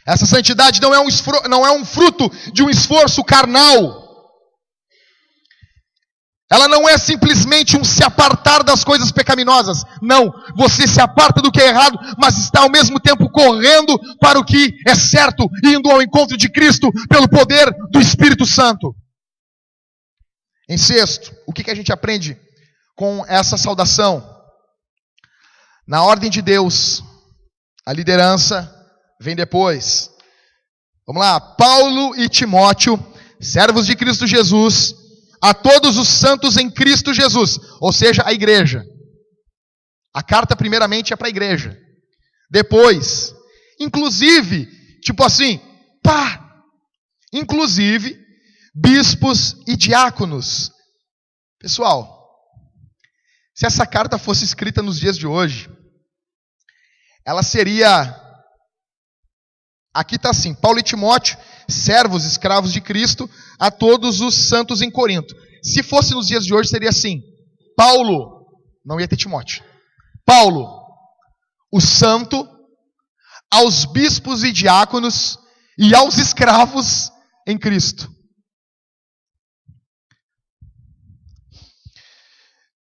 Essa santidade não é um fruto de um esforço carnal. Ela não é simplesmente um se apartar das coisas pecaminosas. Não, você se aparta do que é errado, mas está ao mesmo tempo correndo para o que é certo, indo ao encontro de Cristo pelo poder do Espírito Santo. Em sexto, o que a gente aprende com essa saudação. Na ordem de Deus, a liderança vem depois. Vamos lá. Paulo e Timóteo, servos de Cristo Jesus, a todos os santos em Cristo Jesus, ou seja, a igreja. A carta primeiramente é para a igreja. Depois, inclusive, tipo assim, inclusive, bispos e diáconos. Pessoal, se essa carta fosse escrita nos dias de hoje, ela seria, aqui está assim, Paulo e Timóteo, servos, escravos de Cristo, a todos os santos em Corinto. Se fosse nos dias de hoje, seria assim, Paulo, não ia ter Timóteo. Paulo, o santo, aos bispos e diáconos e aos escravos em Cristo.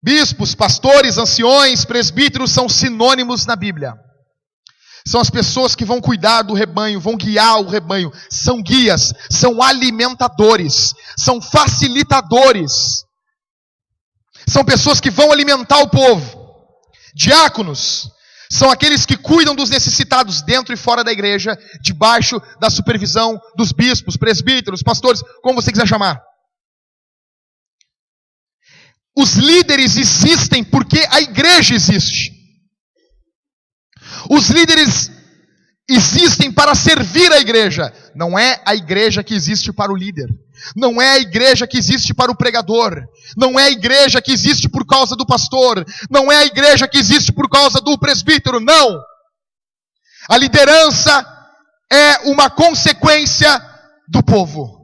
Bispos, pastores, anciões, presbíteros são sinônimos na Bíblia. São as pessoas que vão cuidar do rebanho, vão guiar o rebanho. São guias, são alimentadores, são facilitadores. São pessoas que vão alimentar o povo. Diáconos são aqueles que cuidam dos necessitados dentro e fora da igreja, debaixo da supervisão dos bispos, presbíteros, pastores, como você quiser chamar. Os líderes existem porque a igreja existe. Os líderes existem para servir a igreja. Não é a igreja que existe para o líder. Não é a igreja que existe para o pregador. Não é a igreja que existe por causa do pastor. Não é a igreja que existe por causa do presbítero. Não. A liderança é uma consequência do povo.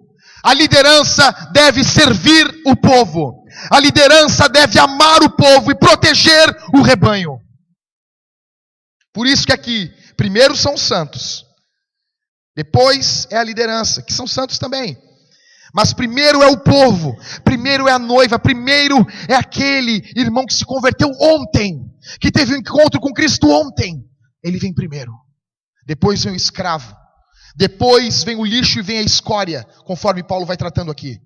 A liderança deve servir o povo. A liderança deve amar o povo e proteger o rebanho. Por isso que aqui, primeiro são os santos. Depois é a liderança, que são santos também. Mas primeiro é o povo, primeiro é a noiva, primeiro é aquele irmão que se converteu ontem, que teve um encontro com Cristo ontem. Ele vem primeiro. Depois vem o escravo. Depois vem o lixo e vem a escória, conforme Paulo vai tratando aqui.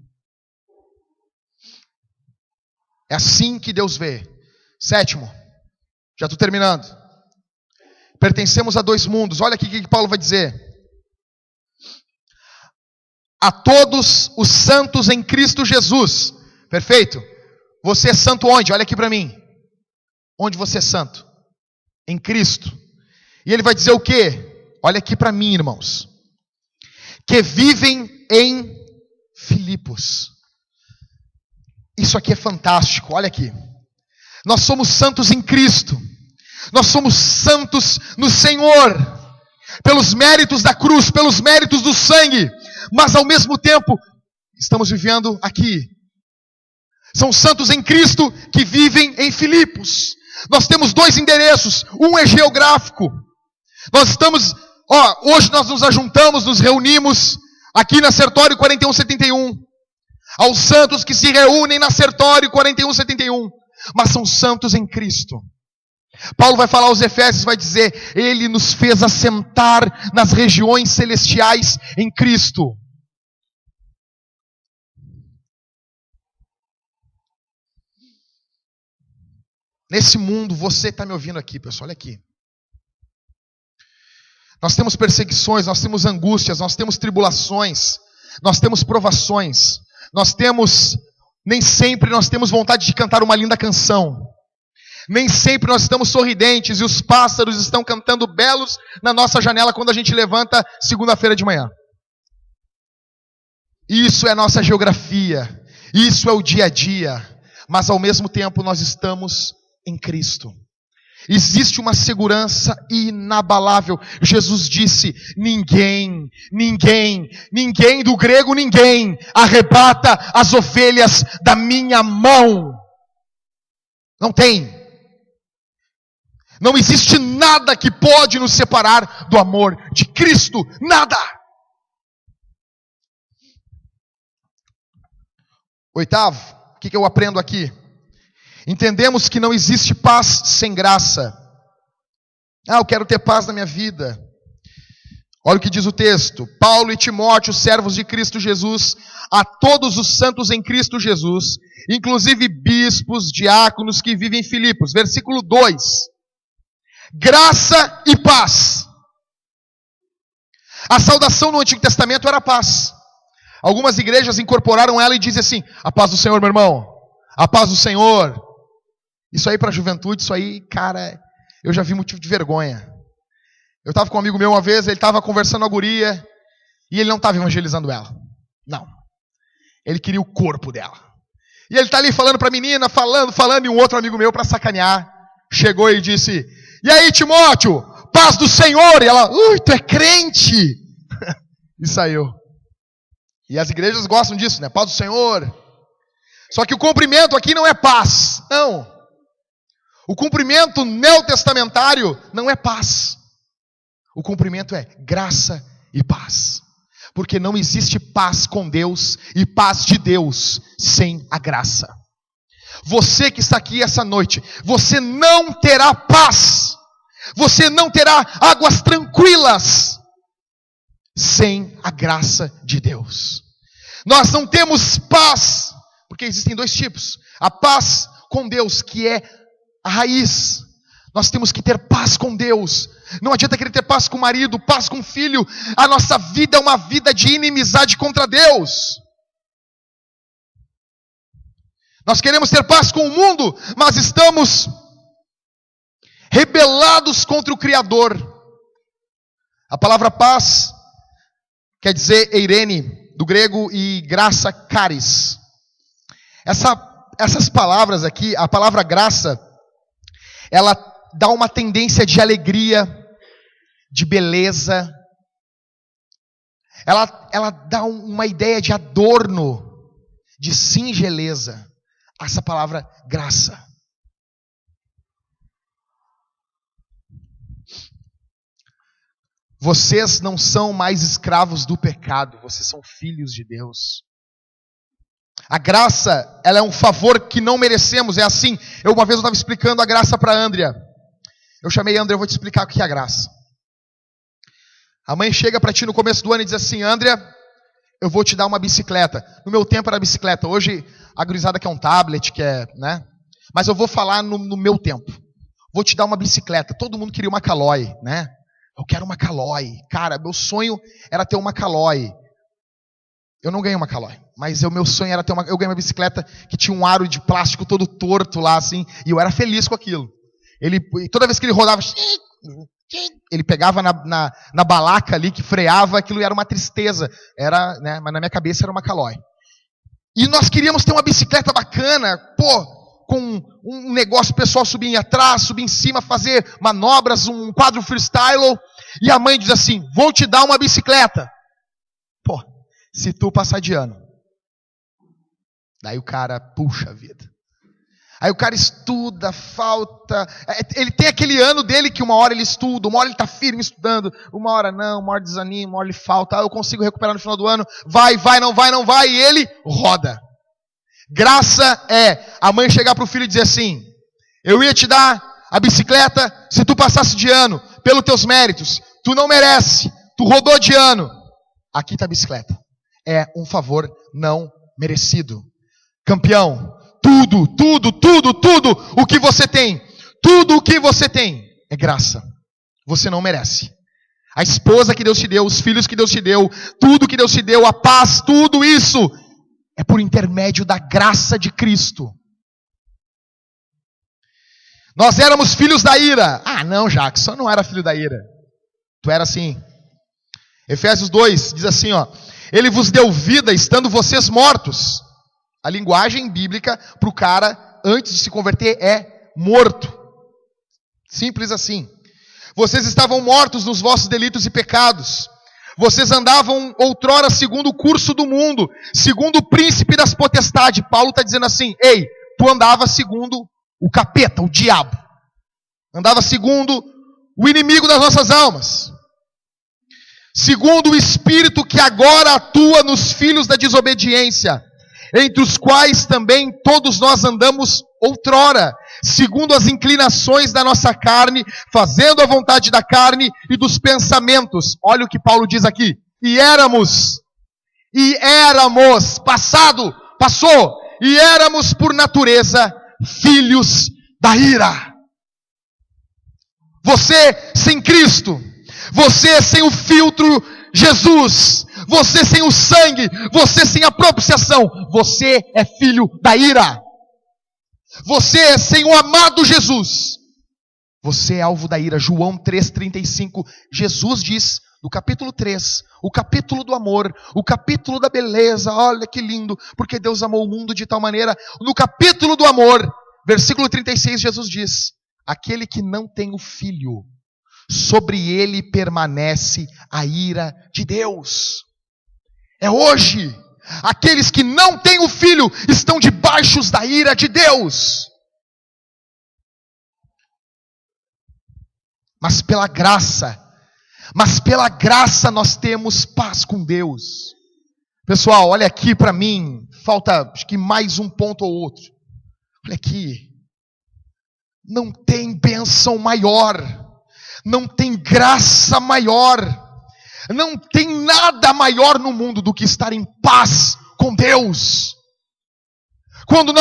É assim que Deus vê. Sétimo, já estou terminando. Pertencemos a dois mundos. Olha aqui o que Paulo vai dizer. A todos os santos em Cristo Jesus. Perfeito? Você é santo onde? Olha aqui para mim. Onde você é santo? Em Cristo. E ele vai dizer o quê? Olha aqui para mim, irmãos. Que vivem em Filipos. Isso aqui é fantástico. Olha aqui. Nós somos santos em Cristo. Nós somos santos no Senhor, pelos méritos da cruz, pelos méritos do sangue, mas ao mesmo tempo, estamos vivendo aqui. São santos em Cristo que vivem em Filipos. Nós temos dois endereços, um é geográfico. Nós estamos, hoje nós nos ajuntamos, nos reunimos aqui na Sertório 4171. Aos santos que se reúnem na Sertório 4171, mas são santos em Cristo. Paulo vai falar aos Efésios, vai dizer, Ele nos fez assentar nas regiões celestiais em Cristo. Nesse mundo, você está me ouvindo aqui, pessoal, olha aqui. Nós temos perseguições, nós temos angústias, nós temos tribulações, nós temos provações, nem sempre nós temos vontade de cantar uma linda canção. Nem sempre nós estamos sorridentes e os pássaros estão cantando belos na nossa janela quando a gente levanta segunda-feira de manhã. Isso é a nossa geografia, isso é o dia a dia, mas ao mesmo tempo nós estamos em Cristo. Existe uma segurança inabalável. Jesus disse, ninguém, do grego ninguém, arrebata as ovelhas da minha mão. Não tem. Não existe nada que pode nos separar do amor de Cristo. Nada. Oitavo, o que eu aprendo aqui? Entendemos que não existe paz sem graça. Eu quero ter paz na minha vida. Olha o que diz o texto. Paulo e Timóteo, servos de Cristo Jesus, a todos os santos em Cristo Jesus, inclusive bispos, diáconos que vivem em Filipos. Versículo 2. Graça e paz. A saudação no Antigo Testamento era paz. Algumas igrejas incorporaram ela e dizem assim: a paz do Senhor, meu irmão. A paz do Senhor. Isso aí para a juventude, isso aí, cara, eu já vi motivo de vergonha. Eu estava com um amigo meu uma vez, ele estava conversando com a guria, e ele não estava evangelizando ela. Não. Ele queria o corpo dela. E ele está ali falando para a menina, falando, e um outro amigo meu, para sacanear, chegou e disse: e aí, Timóteo, paz do Senhor. E ela: tu é crente. E saiu. E as igrejas gostam disso, né? Paz do Senhor. Só que o cumprimento aqui não é paz. Não. O cumprimento neotestamentário não é paz. O cumprimento é graça e paz. Porque não existe paz com Deus e paz de Deus sem a graça. Você que está aqui essa noite, você não terá paz. Você não terá águas tranquilas sem a graça de Deus. Nós não temos paz, porque existem dois tipos. A paz com Deus, que é a raiz. Nós temos que ter paz com Deus. Não adianta querer ter paz com o marido, paz com o filho. A nossa vida é uma vida de inimizade contra Deus. Nós queremos ter paz com o mundo, mas estamos rebelados contra o Criador. A palavra paz quer dizer eirene, do grego, e graça, charis. Essas palavras aqui, a palavra graça, ela dá uma tendência de alegria, de beleza. Ela dá uma ideia de adorno, de singeleza. Essa palavra graça. Vocês não são mais escravos do pecado, vocês são filhos de Deus. A graça, ela é um favor que não merecemos, é assim. Uma vez eu estava explicando a graça para a Andrea. Eu chamei a Andrea, eu vou te explicar o que é a graça. A mãe chega para ti no começo do ano e diz assim: Andrea, eu vou te dar uma bicicleta. No meu tempo era bicicleta, hoje a gurizada quer um tablet, quer, né? Mas eu vou falar no meu tempo. Vou te dar uma bicicleta. Todo mundo queria uma Caloi, né? Eu quero uma Caloi. Cara, meu sonho era ter uma Caloi. Eu não ganhei uma Caloi, mas o meu sonho era ter uma... Eu ganhei uma bicicleta que tinha um aro de plástico todo torto lá, assim, e eu era feliz com aquilo. Toda vez que ele rodava, ele pegava na balaca ali, que freava, aquilo era uma tristeza. Era, né, mas na minha cabeça era uma Caloi. E nós queríamos ter uma bicicleta bacana, com um negócio pessoal subir atrás, subir em cima, fazer manobras, um quadro freestyle. E a mãe diz assim: vou te dar uma bicicleta. Se tu passar de ano. Daí o cara, puxa vida. Aí o cara estuda, falta. Ele tem aquele ano dele que uma hora ele estuda, uma hora ele está firme estudando, uma hora não, uma hora desanima, uma hora ele falta. Eu consigo recuperar no final do ano. Vai, não vai, e ele roda. Graça é a mãe chegar para o filho e dizer assim: eu ia te dar a bicicleta se tu passasse de ano, pelos teus méritos. Tu não merece, tu rodou de ano. Aqui está a bicicleta. É um favor não merecido. Campeão, tudo o que você tem, tudo o que você tem é graça. Você não merece. A esposa que Deus te deu, os filhos que Deus te deu, tudo que Deus te deu, a paz, tudo isso é por intermédio da graça de Cristo. Nós éramos filhos da ira. Ah, não, Jackson, eu não era filho da ira. Tu era assim. Efésios 2 diz assim, ele vos deu vida estando vocês mortos. A linguagem bíblica para o cara, antes de se converter, é morto. Simples assim. Vocês estavam mortos nos vossos delitos e pecados. Vocês andavam outrora segundo o curso do mundo, segundo o príncipe das potestades. Paulo está dizendo assim: ei, tu andava segundo o capeta, o diabo. Andava segundo o inimigo das nossas almas. Segundo o Espírito que agora atua nos filhos da desobediência, entre os quais também todos nós andamos outrora, segundo as inclinações da nossa carne, fazendo a vontade da carne e dos pensamentos. Olha o que Paulo diz aqui. E éramos, passado, passou, e éramos por natureza filhos da ira. Você sem Cristo, você sem o filtro Jesus, você sem o sangue, você sem a propiciação, você é filho da ira. Você sem o amado Jesus, você é alvo da ira. João 3,35, Jesus diz, no capítulo 3, o capítulo do amor, o capítulo da beleza, olha que lindo, porque Deus amou o mundo de tal maneira. No capítulo do amor, versículo 36, Jesus diz, aquele que não tem o Filho, sobre ele permanece a ira de Deus. É hoje. Aqueles que não têm o Filho estão debaixo da ira de Deus. Mas pela graça nós temos paz com Deus. Pessoal, olha aqui para mim, falta acho que mais um ponto ou outro. Olha aqui. Não tem bênção maior, não tem graça maior, não tem nada maior no mundo do que estar em paz com Deus. Quando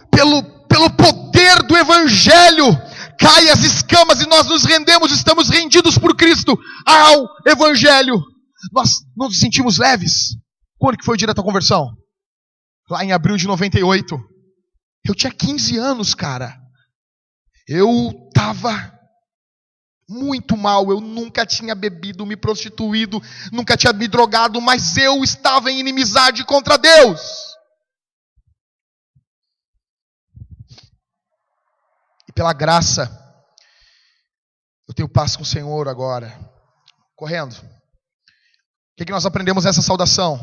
pelo poder do Evangelho cai as escamas e nós nos rendemos, estamos rendidos por Cristo ao Evangelho, nós nos sentimos leves. Quando que foi o dia da tua conversão? Lá em abril de 98. Eu tinha 15 anos, cara. Eu estava muito mal, eu nunca tinha bebido, me prostituído, nunca tinha me drogado, mas eu estava em inimizade contra Deus. E pela graça, eu tenho paz com o Senhor agora. Correndo. O que nós aprendemos nessa saudação?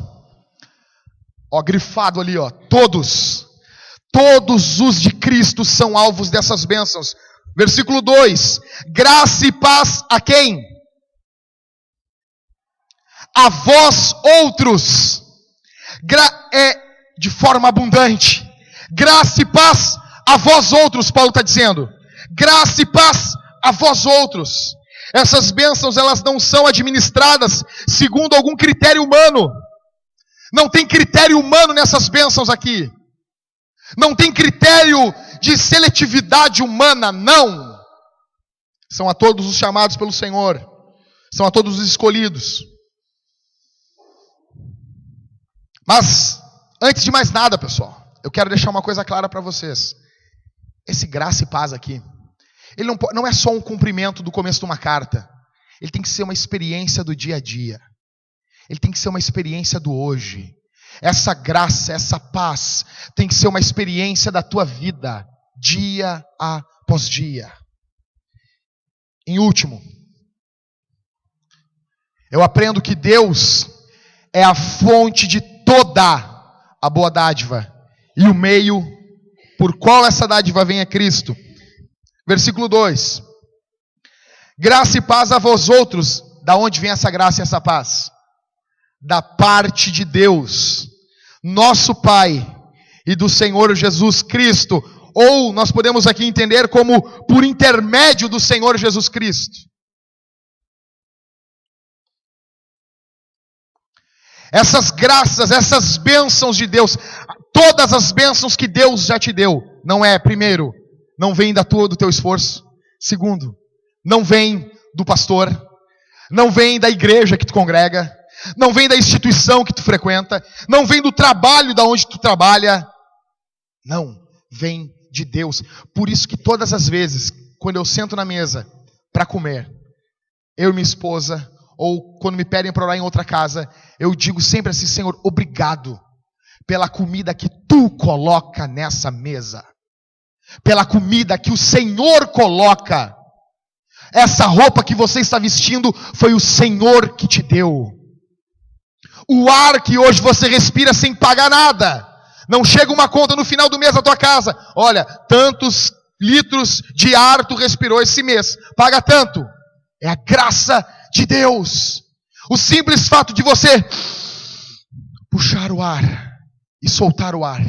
Ó, grifado ali, ó. Todos os de Cristo são alvos dessas bênçãos. Versículo 2, graça e paz a quem? A vós outros, de forma abundante. Graça e paz a vós outros, Paulo está dizendo. Graça e paz a vós outros. Essas bênçãos, elas não são administradas segundo algum critério humano. Não tem critério humano nessas bênçãos aqui. Não tem critério de seletividade humana, não. São a todos os chamados pelo Senhor. São a todos os escolhidos. Mas, antes de mais nada, pessoal, eu quero deixar uma coisa clara para vocês. Esse graça e paz aqui, ele não é só um cumprimento do começo de uma carta. Ele tem que ser uma experiência do dia a dia. Ele tem que ser uma experiência do hoje. Essa graça, essa paz, tem que ser uma experiência da tua vida, dia após dia. Em último, eu aprendo que Deus é a fonte de toda a boa dádiva, e o meio por qual essa dádiva vem é Cristo. Versículo 2. Graça e paz a vós outros. Da onde vem essa graça e essa paz? Da parte de Deus, nosso Pai, e do Senhor Jesus Cristo, ou nós podemos aqui entender como por intermédio do Senhor Jesus Cristo. Essas graças, essas bênçãos de Deus, todas as bênçãos que Deus já te deu, não é, primeiro, não vem do teu esforço. Segundo, não vem do pastor, não vem da igreja que tu congrega, não vem da instituição que tu frequenta, não vem do trabalho da onde tu trabalha. Não, vem de Deus. Por isso que todas as vezes, quando eu sento na mesa para comer, eu e minha esposa, ou quando me pedem para orar em outra casa, eu digo sempre assim: Senhor, obrigado pela comida que tu coloca nessa mesa, pela comida que o Senhor coloca. Essa roupa que você está vestindo foi o Senhor que te deu. O ar que hoje você respira sem pagar nada. Não chega uma conta no final do mês na tua casa: olha, tantos litros de ar tu respirou esse mês, paga tanto. É a graça de Deus. O simples fato de você puxar o ar e soltar o ar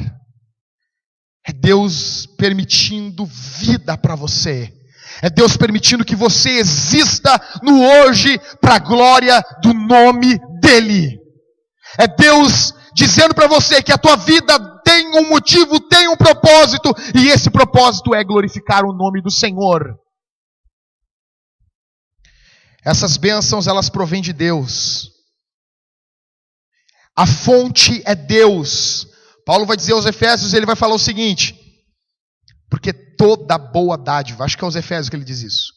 É Deus permitindo vida para você. É Deus permitindo que você exista no hoje para a glória do nome dEle. É Deus dizendo para você que a tua vida tem um motivo, tem um propósito, e esse propósito é glorificar o nome do Senhor. Essas bênçãos, elas provêm de Deus. A fonte é Deus. Paulo vai dizer aos Efésios, ele vai falar o seguinte: porque toda boa dádiva, acho que é aos Efésios que ele diz isso,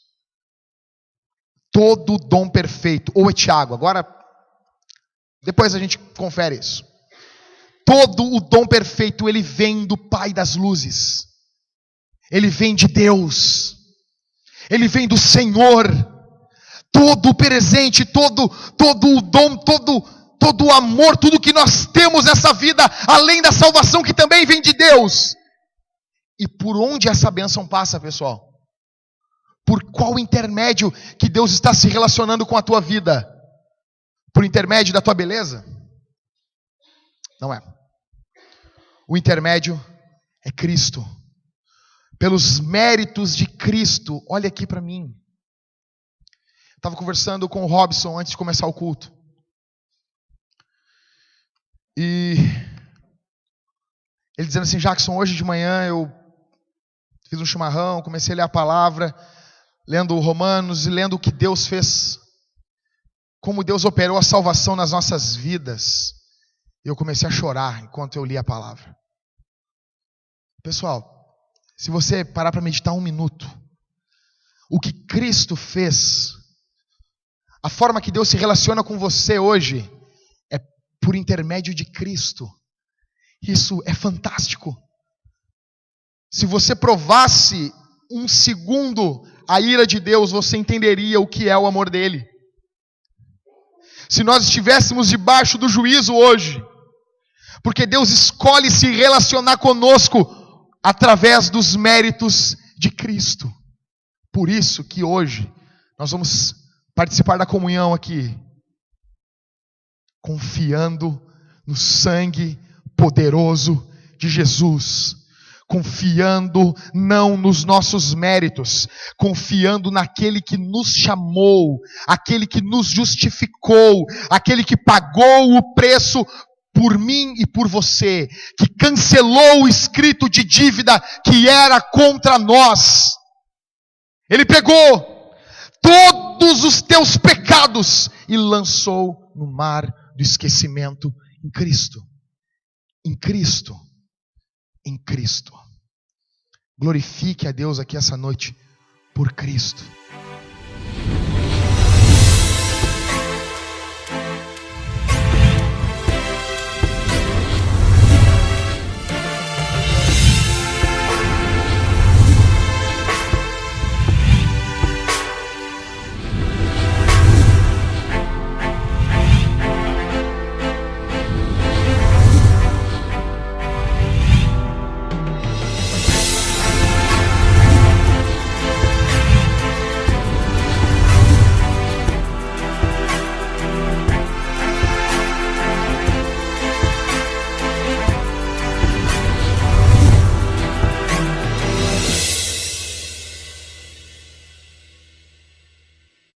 todo dom perfeito, ou é Tiago, agora, depois a gente confere isso. Todo o dom perfeito, ele vem do Pai das luzes. Ele vem de Deus. Ele vem do Senhor. Todo o presente, todo o dom, todo o amor, tudo que nós temos nessa vida, além da salvação que também vem de Deus. E por onde essa bênção passa, pessoal? Por qual intermédio que Deus está se relacionando com a tua vida? Por intermédio da tua beleza? Não é. O intermédio é Cristo. Pelos méritos de Cristo. Olha aqui para mim. Estava conversando com o Robson antes de começar o culto. E ele dizendo assim: Jackson, hoje de manhã eu fiz um chimarrão, comecei a ler a palavra, lendo Romanos e lendo o que Deus fez, como Deus operou a salvação nas nossas vidas. E eu comecei a chorar enquanto eu li a palavra. Pessoal, se você parar para meditar um minuto, o que Cristo fez, a forma que Deus se relaciona com você hoje, é por intermédio de Cristo. Isso é fantástico. Se você provasse um segundo a ira de Deus, você entenderia o que é o amor dele. Se nós estivéssemos debaixo do juízo hoje, porque Deus escolhe se relacionar conosco através dos méritos de Cristo. Por isso que hoje nós vamos participar da comunhão aqui, confiando no sangue poderoso de Jesus, confiando não nos nossos méritos, confiando naquele que nos chamou, aquele que nos justificou, aquele que pagou o preço por mim e por você, que cancelou o escrito de dívida que era contra nós. Ele pegou todos os teus pecados e lançou no mar do esquecimento em Cristo. Em Cristo. Em Cristo. Glorifique a Deus aqui essa noite por Cristo.